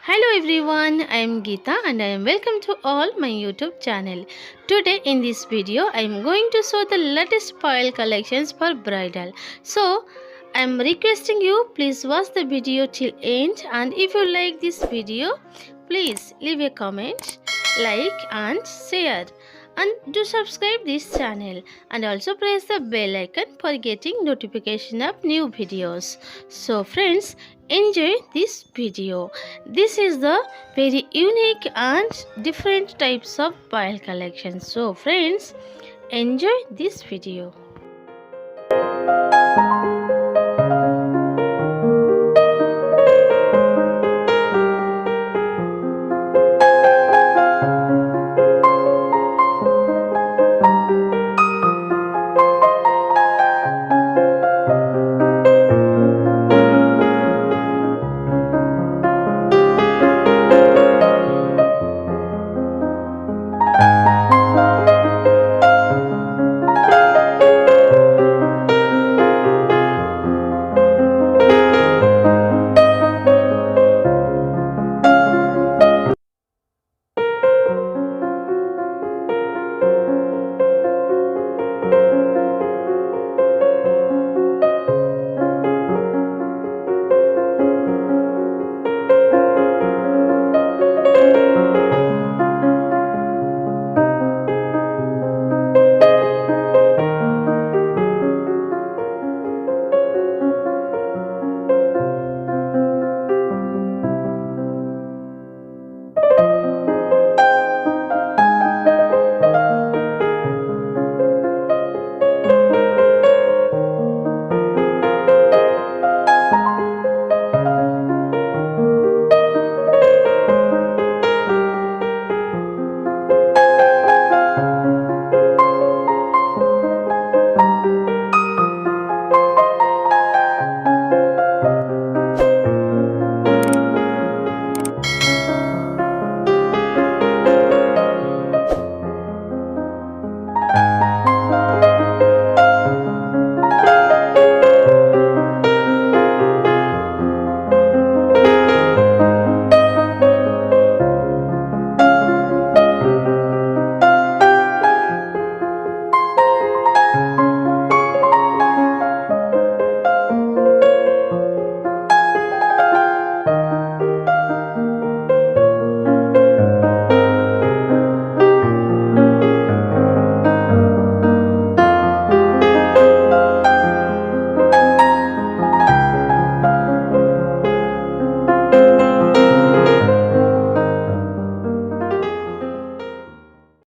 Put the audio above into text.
Hello everyone, I am Gita and I am welcome to all my YouTube channel. Today in this video I am going to show the latest Payal collections for bridal. So I am requesting you please watch the video till end, and if you like this video please leave a comment, like and share, and do subscribe this channel and also press the bell icon for getting notification of new videos. So friends, enjoy this video. This is the very unique and different types of pile collection. So friends, enjoy this video.